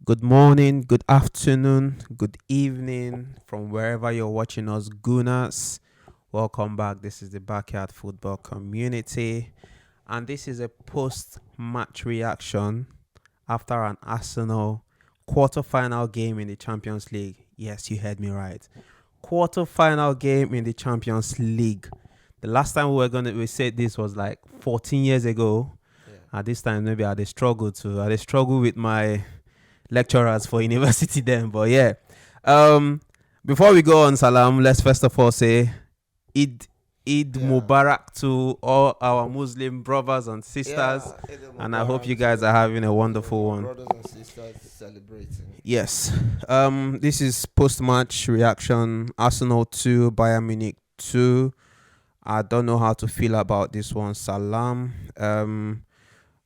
Good morning, good afternoon, good evening from wherever you're watching us, Gunas. Welcome back. This is the Backyard Football Community, and this is a post match reaction after an Arsenal quarter-final game in the Champions League. Yes, you heard me right. Quarter-final game in the Champions League. The last time we said this was like 14 years ago. Yeah. At this time, maybe I had a struggle to. I had a struggle with my lecturers for university then. But yeah, um, before we go on, Salam, let's first of all say Eid Eid Yeah. Mubarak to all our Muslim brothers and sisters, Yeah. Eid and I hope you Mubarak guys are to having a wonderful my one. brothers and sisters celebrating. Yes. This is post-match reaction. Arsenal 2, Bayern Munich 2. I don't know how to feel about this one, Salam.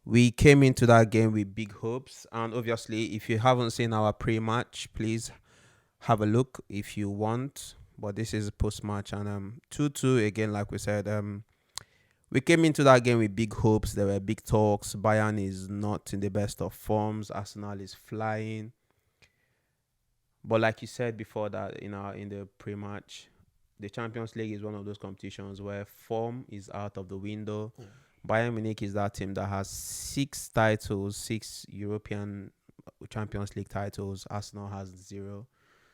We came into that game with big hopes, and obviously, if you haven't seen our pre-match, please have a look if you want. But this is post-match, and 2-2 again, like we said. We came into that game with big hopes. There were big talks. Bayern is not in the best of forms. Arsenal is flying. But like you said before that, in the pre-match, the Champions League is one of those competitions where form is out of the window. Yeah. Bayern Munich is that team that has 6 titles, 6 European Champions League titles. Arsenal has 0.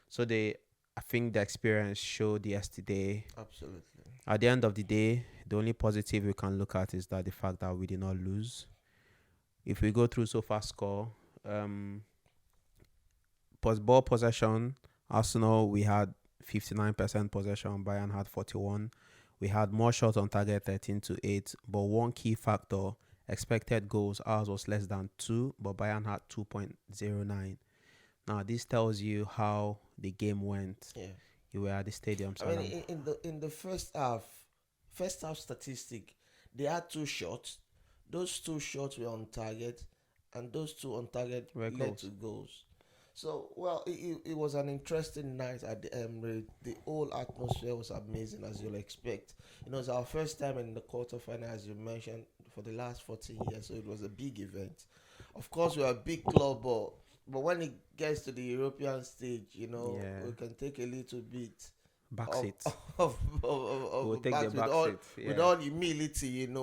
So I think the experience showed yesterday. Absolutely. At the end of the day, the only positive we can look at is that the fact that we did not lose. If we go through so far score, ball possession, Arsenal, we had 59% possession, Bayern had 41. We had more shots on target, 13-8. But one key factor, expected goals, ours was less than 2, but Bayern had 2.09. Now, this tells you how the game went. Yeah. You were at the stadium, I mean, Salam. in the first half statistic, they had 2 shots. Those 2 shots were on target, and those 2 on target Were led goals. to goals. So, well, it was an interesting night at the Emirates. The whole atmosphere was amazing, as you'll expect. It's our first time in the quarterfinal, as you mentioned, for the last 14 years. So it was a big event. Of course, we're a big club, but when it gets to the European stage, Yeah. we can take a little bit Back of seat. of We'll a take the back back seat. with Yeah. all humility, and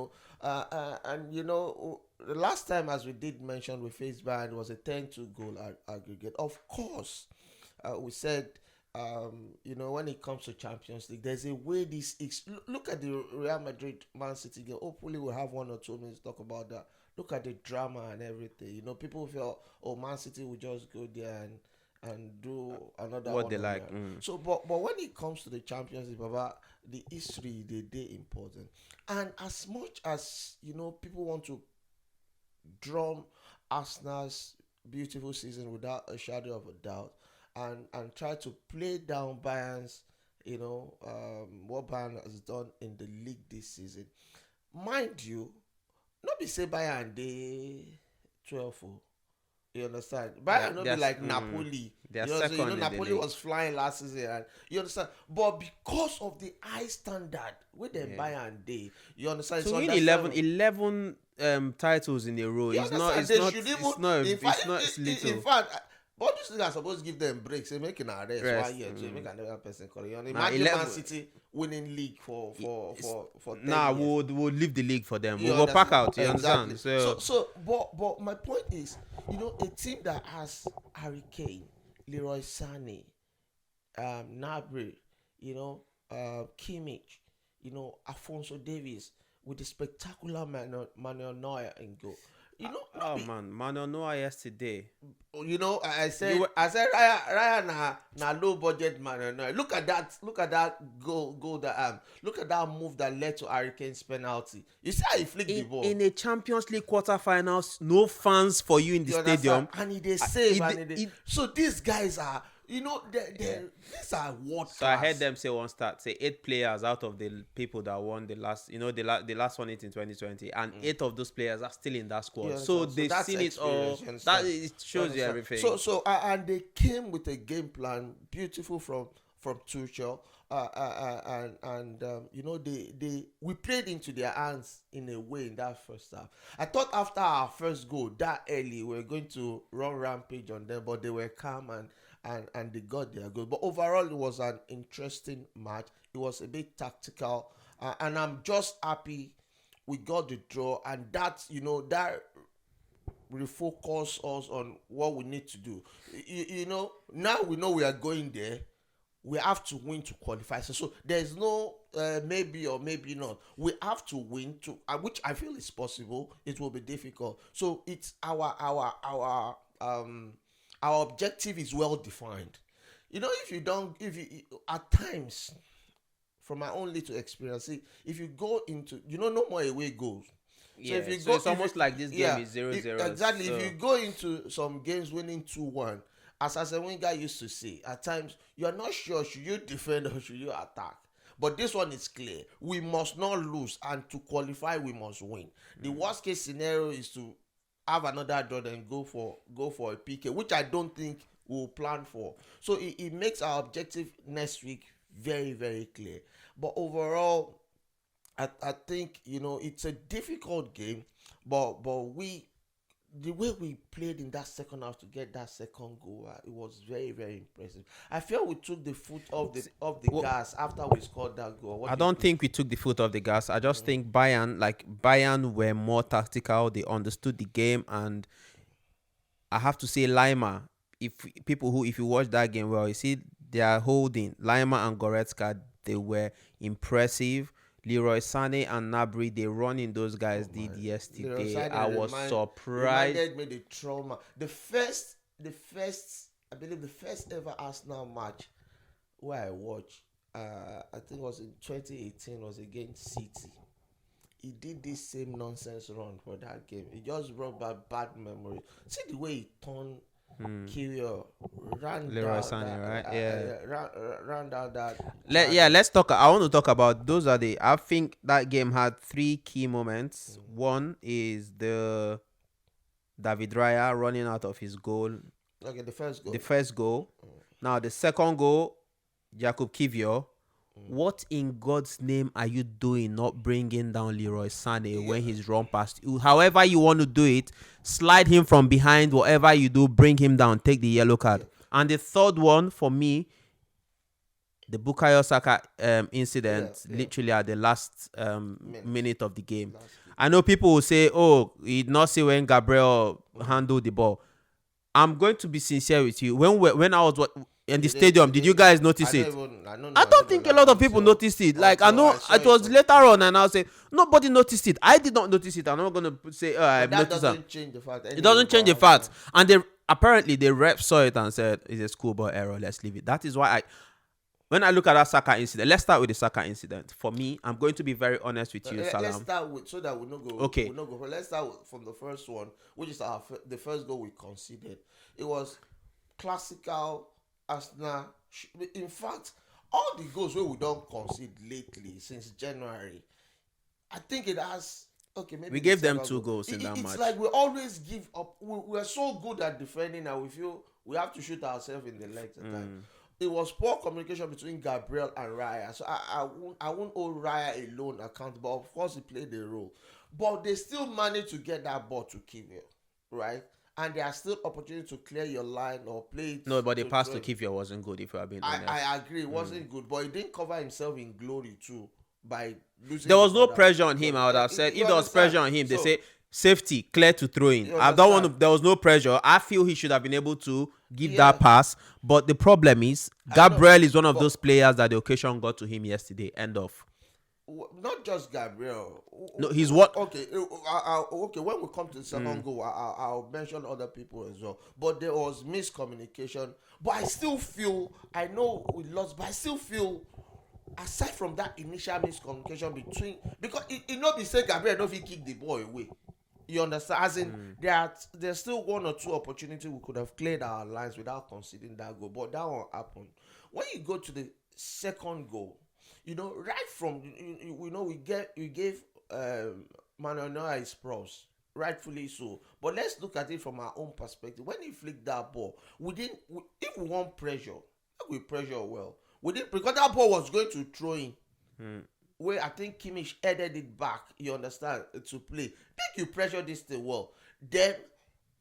the last time, as we did mention, we faced Bayern, was a 10-2 goal aggregate. Of course, we said, when it comes to Champions League, there's a way this is. Look at the Real Madrid Man City game. Hopefully, we'll have 1 or 2 minutes to talk about that. Look at the drama and everything. People felt, oh, Man City will just go there and do another What one they on like. that. So, but when it comes to the Champions League, Baba, the history they important. And as much as people want to drum Arsenal's beautiful season without a shadow of a doubt, and try to play down Bayern's, what Bayern has done in the league this season. Mind you, not be say Bayern they 12. You understand? Bayern not be like Napoli. They are You know, so, second in the Napoli league. was flying last season, and you understand. But because of the high standard with them Yeah. Bayern day, you understand? To It's win understandable. 11 titles in a row, You it's not understand? it's They not should even, it's not in fact, it's not in little. fact, but this thing are supposed to give them breaks. They make an arrest Rest. 1 year, so make another person call it. Now Imagine 11. Man City winning league for 10 Nah, years. we'll leave the league for them. You We'll go pack understand? out. You Exactly. understand? So But my point is, a team that has Harry Kane, Leroy Sané, Gnabry, Kimmich, Alfonso Davies, with the spectacular Manuel Neuer in goal. oh man, Manuel Neuer yesterday. I said, You were- Raya na low budget Manuel Neuer. Look at that goal that look at that move that led to Harry Kane's penalty. You see how he flicked the ball. In a Champions League quarterfinals, no fans for you in the You stadium. understand? And they save. it- So these guys are, these are world So I class. heard them say one start, say 8 players out of the people that won the last, the last one it in 2020, and 8 of those players are still in that squad. You So understand? they've that's seen it all. experience, you That understand? it shows you understand? everything. And they came with a game plan, beautiful from Tuchel. You know, they we played into their hands in a way in that first half. I thought after our first goal that early we were going to run rampage on them, but they were calm and they got their goal. But overall, it was an interesting match. It was a bit tactical, and I'm just happy we got the draw, and that, you know, that refocus us on what we need to do. You know, now we know we are going there. We have to win to qualify. So there's no maybe or maybe not. We have to win to, which I feel is possible. It will be difficult. So it's our objective is well defined. You know, if you don't, if you at times, from my own little experience, see, if you go into, you know, no more away goals. So if Yeah, you so go, it's if almost you, like this game yeah, is 0-0. exactly. So If you go into some games winning 2-1, as a winger used to say, at times you're not sure should you defend or should you attack. But this one is clear. We must not lose, and to qualify, we must win. The worst case scenario is to have another draw and go for a PK, which I don't think we'll plan for. So it makes our objective next week very, very clear. But overall, I think, you know, it's a difficult game, but we, the way we played in that second half to get that second goal, it was very, very impressive. I feel we took the foot off the well, gas after we scored that goal. What I do you don't think? think we took the foot off the gas. I just think Bayern were more tactical. They understood the game, and I have to say Lima. If people who, if you watch that game well, you see they are holding Lima and Goretzka. They were impressive. Leroy Sané and Nabri, they running those guys Oh did man, Leroy yesterday. Sané I was surprised. reminded me the trauma. The first, I believe the first ever Arsenal match where I watched, I think it was in 2018, was against City. He did this same nonsense run for that game. It just brought back bad memories. See the way he turned Hmm. Kyrgios, ran Leroy down Sané, that, right? Yeah. ran down that Yeah, channel. let's talk. I want to talk about those are the. I think that game had three key moments. One is the David Raya running out of his goal, Okay, the first the goal. first goal. Now the second goal, Jakub Kivio. What in God's name are you doing? Not bringing down Leroy Sané Yeah, when he's run past you. However you want to do it, slide him from behind. Whatever you do, bring him down. Take the yellow yeah. card. And the third one for me, the Bukayo Saka Yeah, incident, yeah. literally at the last Minute. minute of the game. Last kick. I know people will say, "Oh, he did not see when Gabriel handled the ball." I'm going to be sincere with you. When I was in the stadium, You did you didn't. guys notice I don't it? even. I don't know. I I don't don't know think a that lot of people noticed it. Like I until know I saw it it was on. later on, and I'll say nobody noticed it. I did not notice it. I'm not gonna say, "Oh, But I've that noticed it." doesn't change the fact It anyway doesn't change for the fact. Arsenal. And they apparently the rep saw it and said it's a schoolboy error. Let's leave it. That is why when I look at that Saka incident, let's start with the Saka incident. For me, I'm going to be very honest with you, Let's Salam. start with, so that we no go. Okay, We no go. Let's start from the first one, which is the first goal we conceded. It was classical Arsenal. In fact, all the goals where we don't concede lately since January, I think it has. Okay, maybe we the gave them second two goal. goals in that It's match. like we always give up. We're so good at defending, and we feel we have to shoot ourselves in the legs at times. It was poor communication between Gabriel and Raya. So I won't hold Raya alone accountable. Of course, he played a role, but they still managed to get that ball to Kivio, right? And there are still opportunities to clear your line or play it No, but the to pass throw to it. Kivia wasn't good, if you are being I, honest. I agree, it wasn't good, but he didn't cover himself in glory too by losing There the was no ball. pressure on him. I would have said You if there was understand? pressure on him, they So say safety, clear to throw in. you I don't want to. understand? There was no pressure. I feel he should have been able to give that Yeah, pass. But the problem is, I know, Gabriel is one of but those players that the occasion got to him yesterday. End of. not just Gabriel. No, he's what? Okay, okay. When we come to the second goal, I'll mention other people as well. But there was miscommunication. But I still feel, I know we lost, but I still feel, aside from that initial miscommunication between, because it not be say Gabriel don't fit kick the ball away. You understand? As in, there's still one or two opportunities we could have cleared our lines without conceding that goal, but that won't happen. When you go to the second goal, you know, right from you know we gave Manuel Neuer his props, rightfully so. But let's look at it from our own perspective. When he flicked that ball, if we want pressure, we pressure well. We did because that ball was going to throw in. Mm. Where I think Kimmich headed it back, you understand, to play. Make you pressure this thing well. Then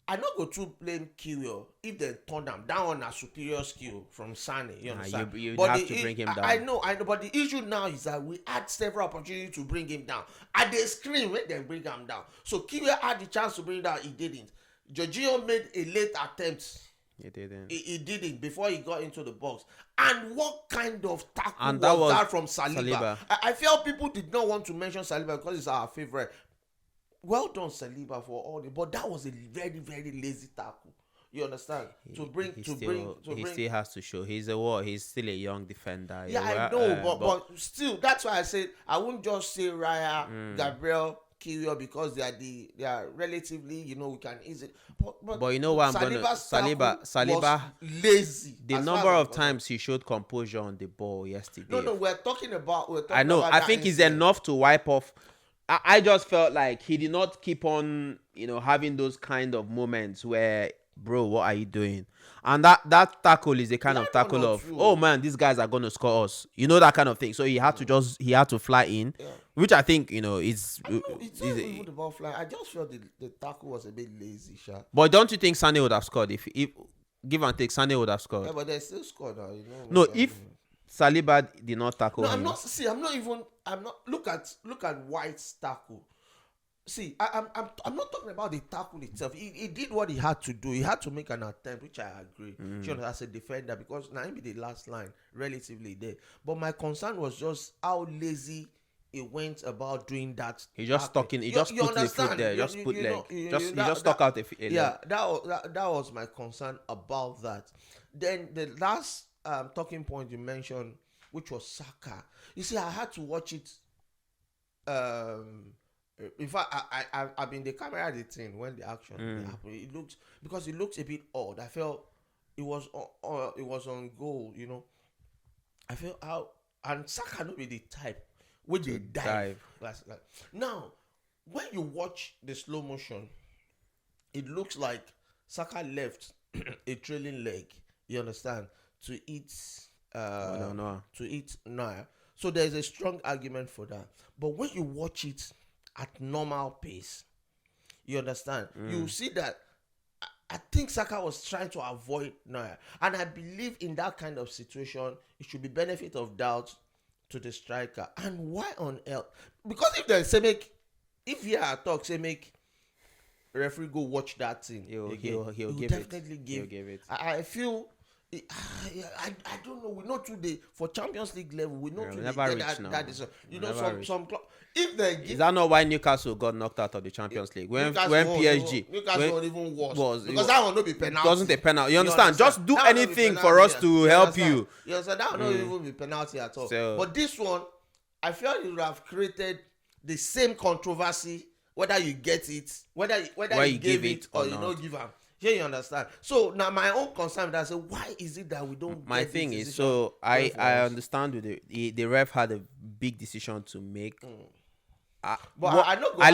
I not go to blame Kiwior if they turn them down on a superior skill from Sane. You understand? You But have to bring him down. I know. But the issue now is that we had several opportunities to bring him down. And they scream when they bring him down. So Kiwior had the chance to bring him down, he didn't. Jorginho made a late attempt. He didn't. He didn't before he got into the box. And what kind of tackle And was that from Saliba? I felt people did not want to mention Saliba because it's our favorite. Well done, Saliba, for all the, but that was a very, very lazy tackle. You understand? He Still has to show he's still a young defender. Yeah, I know, but still, that's why I said I wouldn't just say Raya, Gabriel, Kiwior because they are relatively, we can easily. But you know what Saliba was lazy. The number of times he showed composure on the ball yesterday. No, we're talking about. I know. I think it's enough to wipe off. I just felt like he did not keep on, having those kind of moments where, bro, what are you doing? And that tackle is a kind of tackle of, oh man, these guys are going to score us. That kind of thing. So he had to fly in, which I think, is. It's not even about flying. I just felt the tackle was a bit lazy, Sha. But don't you think Sane would have scored if give and take, Sane would have scored? Yeah, but they still scored now. No, if Saliba did not tackle him. I'm not. Look at White's tackle. See, I'm not talking about the tackle itself. He did what he had to do. He had to make an attempt, which I agree. As a defender, because now he be the last line relatively there. But my concern was just how lazy he went about doing that. He just stuck in. He just put the foot there. Just put leg. He just stuck out a leg. Yeah, that was my concern about that. Then the last talking point you mentioned, which was Saka. You see, I had to watch it. In fact, I've been the camera editing when the action happened. It looks a bit odd. I felt it was on goal. I felt how, and Saka not be the type when they dive. Now, when you watch the slow motion, it looks like Saka left a trailing leg. You understand, to eat Neuer. So there's a strong argument for that. But when you watch it at normal pace, you understand, you see that I think Saka was trying to avoid Neuer. And I believe in that kind of situation, it should be benefit of doubt to the striker. And why on earth? Because if they say if you are talk, say make referee go watch that thing, he'll definitely give it. I feel. I don't know. We know today for Champions League level. We know today that is some if they give, is that not why Newcastle got knocked out of the Champions League when PSG Newcastle even worse because that will not be penalty. Doesn't a penalty? You understand? Just do anything for us to help you. You understand? That will not even be penalty at all. But this one, I feel it would have created the same controversy whether you get it, whether you give it or you don't give them. Yeah, you understand. So now my own concern is why is it that we don't? My thing is, so I understand with the ref had a big decision to make. I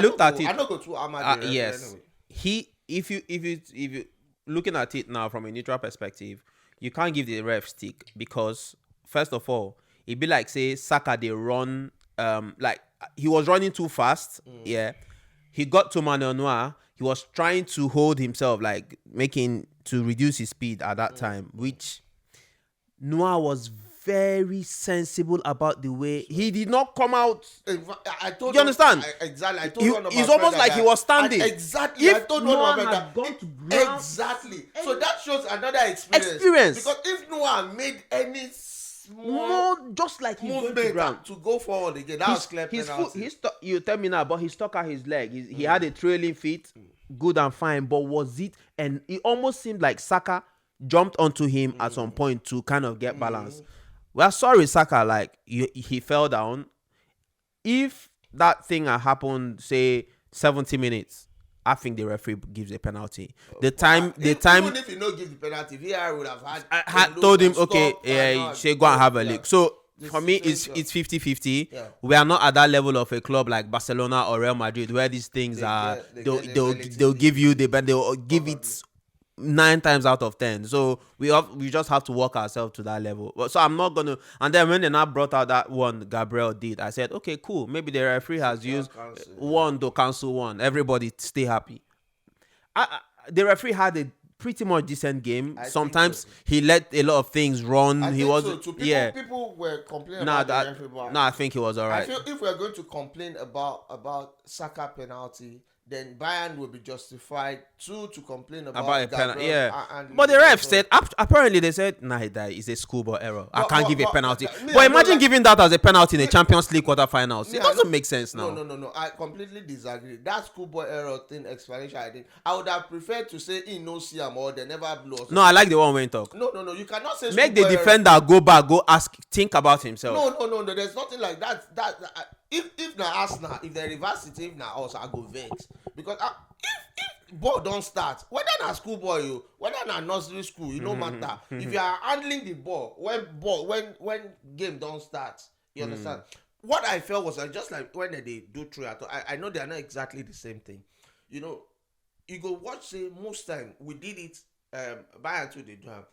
looked at it. I don't go to Ahmad. Yes, anyway. If you looking at it now from a neutral perspective, you can't give the ref stick because first of all, it'd be like say Saka they run like he was running too fast. Yeah, he got to Manuel Neuer. He was trying to hold himself, like to reduce his speed at that time, which Neuer was very sensible about the way he did not come out. I told you understand? Exactly. I told you it's almost like he was standing. Exactly. If I told Neuer had gone to ground, exactly. So that shows another experience. Because if Neuer made any more just like he movement to go forward again, that was clear penalty. You tell me now, but he stuck out his leg. He had a trailing feet, good and fine. But was it? And it almost seemed like Saka jumped onto him at some point to kind of get balance. Well, sorry, Saka, like he fell down. If that thing had happened, say 70 minutes, I think the referee gives a penalty. Even if he not give the penalty, VR would have had told him, okay, yeah, say go and have a look. So for me, it's 50-50. Yeah. We are not at that level of a club like Barcelona or Real Madrid where these things they'll give you they'll give it nine times out of 10. So we just have to work ourselves to that level. So I'm not gonna. And then when they now brought out that one Gabriel did, I said, okay, cool. Maybe the referee has CTR used council, one to cancel one. Everybody stay happy. The referee had a pretty much decent game. I think so. Sometimes he let a lot of things run. I He think was so too. yeah. People were complaining Nah, about the that referee, but I think he was I alright. feel if we're going to complain about Saka penalty, then Bayern will be justified to complain About about a penalty, Gabriel yeah. and But the ref so, said apparently they said nah, that is a schoolboy error. I can't give a penalty. me, But I know, imagine like, giving that as a penalty in a me, Champions League quarterfinals. me, It I doesn't know, make sense no, now. no, no, no. I completely disagree. That schoolboy error thing explanation I did. I would have preferred to say he no see am or they never blow. Or No, I like the one when talk. no, no, no. You cannot say Make the schoolboy error. defender go back, go ask, think about himself. No. There's nothing like that. If na Arsenal, if they reverse it, if na us, I go vex because if ball don start, whether na school boy o, whether na nursery school, e no matter. If you are handling the ball when game don start, you understand. What I felt was just like when they do throw at, I know they are not exactly the same thing. You know, you go watch say most time we did it. Bayern too they do am.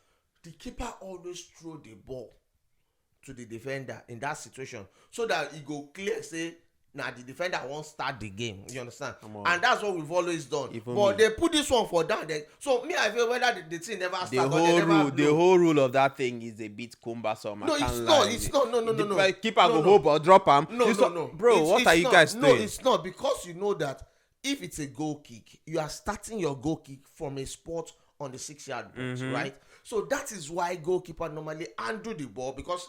The keeper always throw the ball to the defender in that situation so that e go clear say na the defender wan start the game, you understand, and that's what we've always done. Even but me. they put this one for down there, so me I feel whether the thing never The start or they whole never rule, the blow. whole rule of that thing is a bit cumbersome. No, I can't it's lie. not. It's not. No. The keeper No, go no. hope or drop him. No. Bro, what are you not. guys No, doing? it's not, because you know that if it's a goal kick, you are starting your goal kick from a spot on the 6-yard box, right? So that is why goalkeeper normally handle the ball, because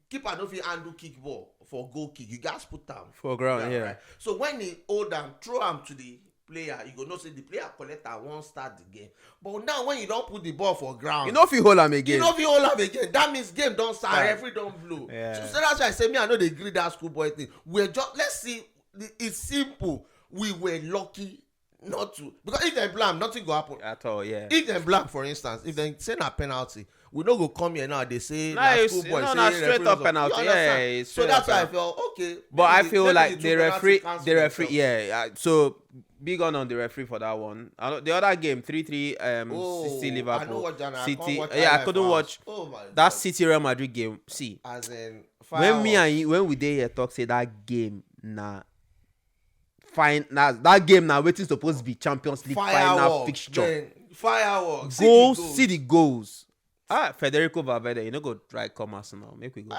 keeper no fit handle kick ball for goal kick. You guys put am For ground, yeah. right? So when he hold am, throw am to the player, you go know say the player collect am, wan start the game. But now when you don put the ball for ground, You know if you hold him you again. no fit hold am again. That means game don start, Right. referee don blow. Yeah. So that's why I say me I no dey gree that schoolboy thing. We're just, let's see, it's simple. We were lucky not to, because if dem blow am, nothing go happen. At all, yeah. If dem blow am, for instance, if dem say na penalty, we no go come here now dey say No, na it's- schoolboy no, say na referee straight up no- penalty. you Yeah, understand? it's So straight that's up why I penalty. felt okay. But I maybe feel like two the penalty referee, cancel the referee, themselves. yeah. So big on the referee for that one. The other game, 3-3, Oh, City I know Liverpool, what genre. I City. can't watch Yeah, I highlight couldn't for watch us. Oh my that God. City Real Madrid game. See, As in when me fireworks. and you, when we dey here talk say that game fine, that game now waiting supposed to be Champions League final Fireworks, fixture. man. Fireworks. See the goals. Federico Valverde, you know go try come Arsenal. Make we go.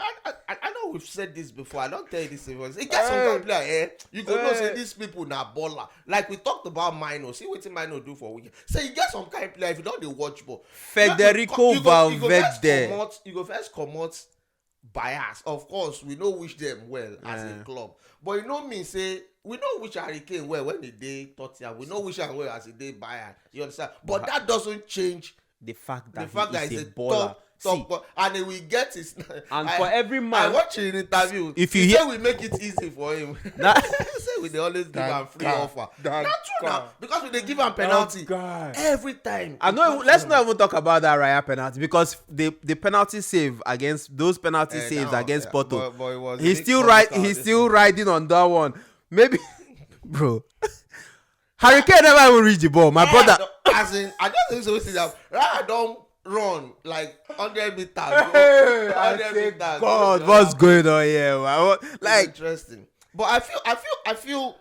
I know we've said this before. I don't tell you this before. It gets some kind of player, you go know say these people na baller. Like we talked about Mino. See what Mino do for weekend. Say you get some kind of player if you don't dey watch ball. Federico Valverde. You go first comot bias. Of course, we know wish them well as a club. But you know me say we know which Harry Kane well when he dey Tottenham. We know which am well as he dey Bayern. You understand? But that doesn't change The fact that he's he's a baller. top, and he will get his. And for every man- I watch him in interview. If you he hear- say we make it easy for him. That- Say we dey always give am free guy, offer. that Not true guy. now, because we dey give am penalty guy. every time. I know. Let's not even talk about that Raya penalty, because the penalty save against those penalty saves against Porto. But it was a He's big still comical He's this still riding on that one. Maybe, bro. Harry Kane never even reach the ball. My brother. As in, I just think so. See that Raya don run like 100 meters. Hey, I 100 say, meters. God, what's going on here, man? It's Like, interesting. But I feel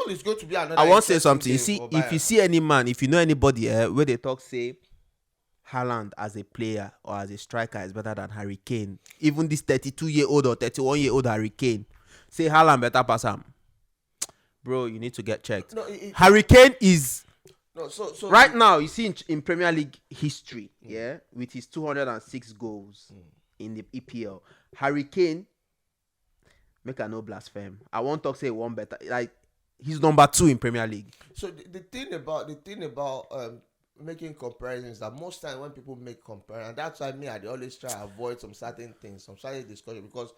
it's going to be another. I want to say interesting something. You game see, for if you Bayern. see any man, if you know anybody where they talk, say, Haaland as a player or as a striker is better than Harry Kane. Even this 32-year-old or 31-year-old Harry Kane, say Haaland better pass him. Bro, you need to get checked. No, Harry Kane is so right now. You see in Premier League history, yeah, with his 206 goals in the EPL, Harry Kane. Make I no blaspheme. I won't talk say one better. Like he's number 2 in Premier League. So the thing about making comparisons, that most time when people make comparisons, that's why me I dey always try to avoid some certain things, some certain discussion, because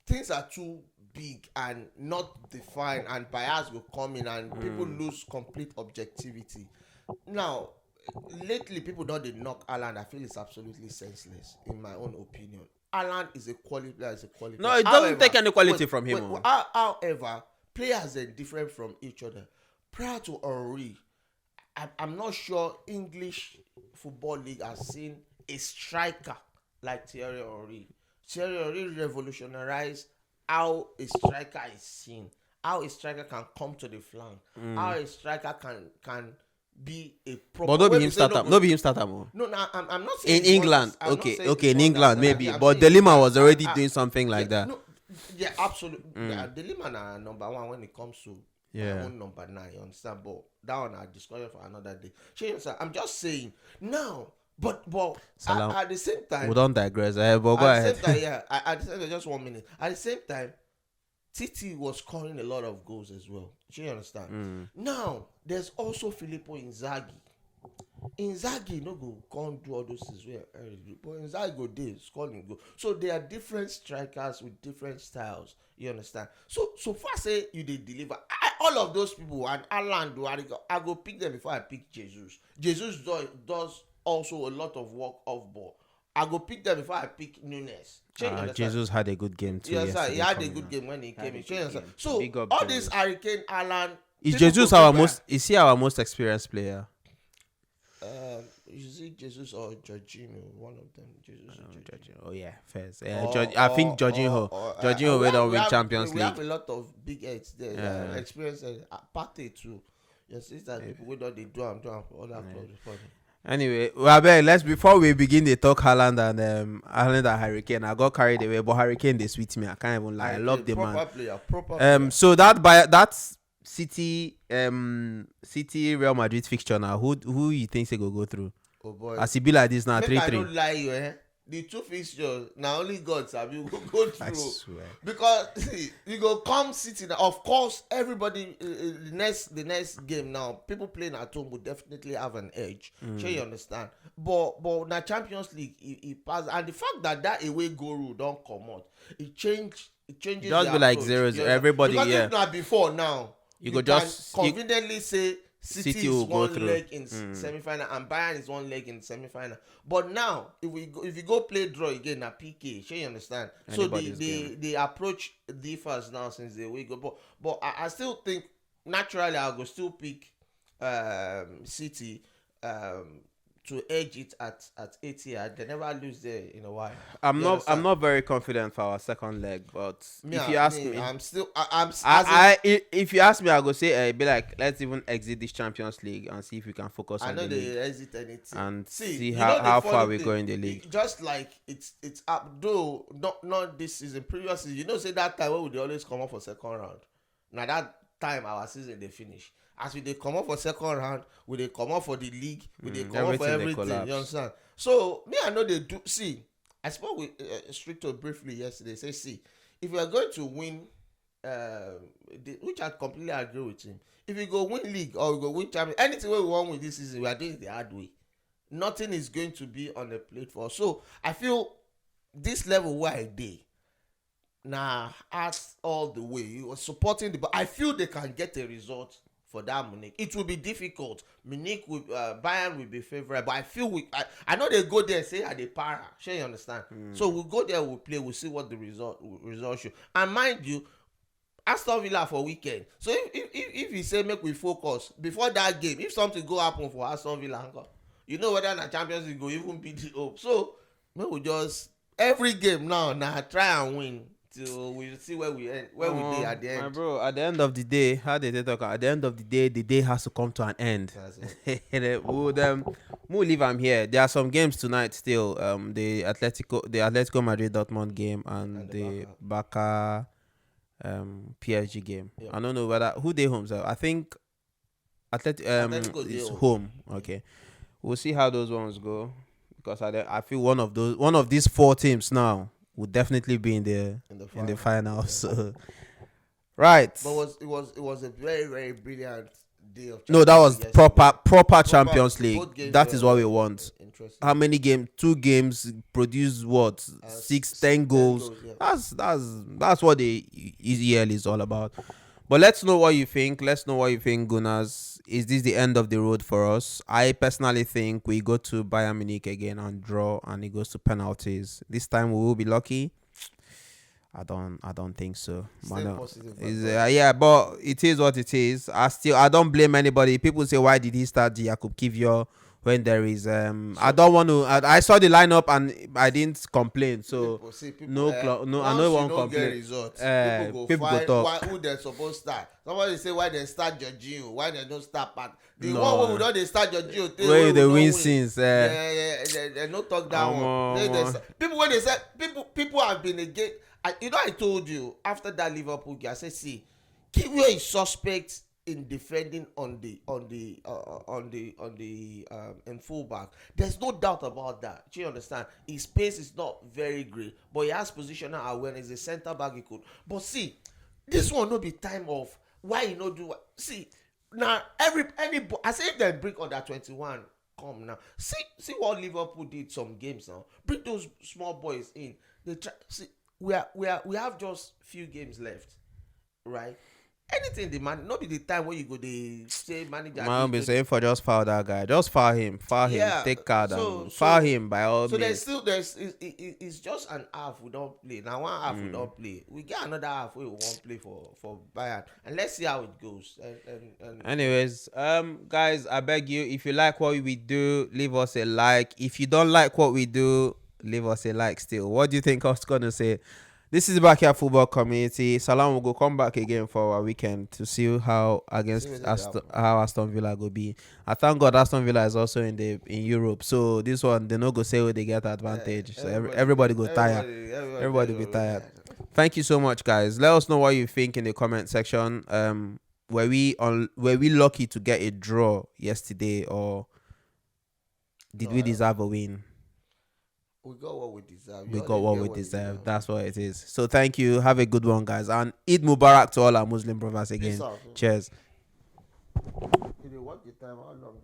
things are too big and not defined, and bias will come in and people lose complete objectivity. Now, lately people don't dey knock Haaland. I feel it's absolutely senseless in my own opinion. Haaland is a quality player. No, it doesn't take any quality from him. However, players are different from each other. Prior to Henry, I'm not sure English football league has seen a striker like Thierry Henry. Thierry Henry revolutionized how a striker is seen, how a striker can come to the flank, how Mm. a striker can be a But proper. no be When him we say start no up. go, No be him start up. Oh. no, no, I'm not saying In it's more. England, I'm not okay, saying it's okay, in more than England Salah. maybe, I'm but saying in Delima England. was already doing something Yeah, like that. no, yeah, absolutely. Mm. The Liman are number one when it comes to my Yeah. own number nine. You understand? But that one I discuss for another day. So you understand? I'm just saying now. But Salam. at the same We time, don't digress. But go at the same ahead. time, yeah. At the same time, just 1 minute. At the same time, Titi was scoring a lot of goals as well. Do you understand? Mm. Now there's also Filippo Inzaghi. Inzaghi no go come do all those things wey Henry do, but Inzaghi go dey scoring goal. So there are different strikers with different styles. You understand? So far say you dey deliver, all of those people and Haaland do I go pick them before I pick Jesus. Jesus does also a lot of work off ball. I go pick them before I pick Nunes. Shey you understand? Jesus had a good game too Yes, sir. He yesterday had a coming good out. game when he Had came a in. Shey you good understand? game. So Big up all this Jesus. Hurricane Haaland, Is people Jesus go our pick most? Is he our most experienced player? is it Jesus or Jorginho? One of them, Jesus or Jorginho. Oh yeah, first. Or, I think Jorginho. Jorginho will don't win Champions we have League. a lot of big heads there that experience Partey too. Your sister people we don't they do am for other clubs before them. Anyway, well, let's before we begin the talk Haaland and Hurricane. I got carried away, but Hurricane they sweet me. I can't even lie. I love the man. Proper player. So that's City Real Madrid fixture now. Who you think they go through? Oh boy. As it be like this now, Make 3-3. I don't lie you, eh? The two fixtures now only God sabi go I through. swear. Because see, you go come City now. Of course, everybody the next game now, people playing at home will definitely have an edge. Sure you understand. But na Champions League it pass, and the fact that away goal rule don't come out, it changes Just the be like approach. 0-0. You understand? Everybody, because yeah. if not before now, You you go can just conveniently say City City is will go one through. leg in semi-final and Bayern is one leg in semi-final. But now, if you go play draw again na PK, sure you understand. Anybody's So game. the approach differs now since the way go. But I still think naturally I'll go still pick City to edge it at Etihad. They never lose there in a while. I'm You not. understand? I'm not very confident for our second leg, but Me, if you ask me, I'm still I'm as in, if you ask me, I go say, be like, let's even exit this Champions League and see if we can focus I on know the they league exit anything. and See, see you how, know the how funny far we thing, go in the league. just like it's up though not this season, previous season. You know, say that time when we dey always come up for second round. Now that time our season they finish. As we they come up for second round, we they come up for the league, we they come up for everything dey everything. collapse. You understand? So me, I know they do. See, I spoke with Stricto briefly yesterday. Say, see, if we are going to win, which I completely agree with him. If we go win league or we go win champion, anything we want with this season, we are doing it the hard way. Nothing is going to be on the plate for us. So I feel this level where I did. Nah, ask all the way. You were supporting but I feel they can get a result for that Munich. It will be difficult. Munich will Bayern will be favorite, but I feel I know they go there and say are they para. Sure you understand. So we'll go there, we'll play, we'll see what the result show. And mind you, Aston Villa for weekend. So if you say make we focus before that game, if something go happen for Aston Villa, you know whether na Champions League go even beat the hope. So make we just every game now try and win till we see where we end, where we dey at the My end. bro, at the end of the day, how they talk? At the end of the day has to come to an end. That's it. We'll leave am here. There are some games tonight still. The Atletico Madrid Dortmund game and the Barca PSG game. Yeah. I don't know whether who they home. So I think Atletico dey is home. home. Okay, we'll see how those ones go because I feel one of these four teams now would definitely be in the final. Yeah. So right. But it was a very very brilliant day of. No, that was Champions League yesterday. proper Champions Both League. games That is were what we want. Interesting. How many games? 2 games produce what? 6, 10 goals. Yeah. That's what the ECL is all about. But let's know what you think. Let's know what you think, Gunners. Is this the end of the road for us? I personally think we go to Bayern Munich again and draw, and it goes to penalties. This time we will be lucky. I don't think so. Stay Man, positive, my is brother. yeah, but it is what it is. I don't blame anybody. People say why did he start Jakub Kivior when there is I So don't want to. I saw the lineup and I didn't complain. So people see people no, I know once you won't don't get complain. results, people go People go find talk. why who they supposed start. Somebody say why they start Jorginho, why they don't start Pat. The one wey we No, don dey start Jorginho tey where wey we they win don win. since. Yeah, yeah, they no talk that one. People when they say people have been against. I told you after that Liverpool game, I said, see, Kiwior is suspect in defending in fullback. There's no doubt about that. Do you understand? His pace is not very great, but he has positional awareness. A centre back he could. But see, this one no be time of why you no do. See, now I say if they bring under 21 come now. See what Liverpool did some games now. Bring those small boys in. They try see we have just few games left, right? Anything the man, not be the time when you go dey say manager My this own be do saying for just foul that guy. Just foul him, yeah. take card So and foul so him by all so there's means. still it's just an half we don't play. Now one half we don't play. We get another half we won't play for Bayern, and let's see how it goes. And Anyways, guys, I beg you, if you like what we do, leave us a like. If you don't like what we do, leave us a like still. What do you think I was gonna say? This is Backyard Football Community. Salam will go come back again for our weekend to see how see against wetin dey happen. How Aston Villa go be. I thank God Aston Villa is also in Europe. So this one they no go say where they get advantage. So everybody go tire. Everybody be tired. Thank you so much, guys. Let us know what you think in the comment section. Were we lucky to get a draw yesterday, or did No, we deserve a win? we got what we deserve. We You got always what get we what you deserve. deserve. That's what it is. So thank you. Have a good one, guys. And Eid Mubarak to all our Muslim brothers Peace again. out. Cheers. You dey work the time how long?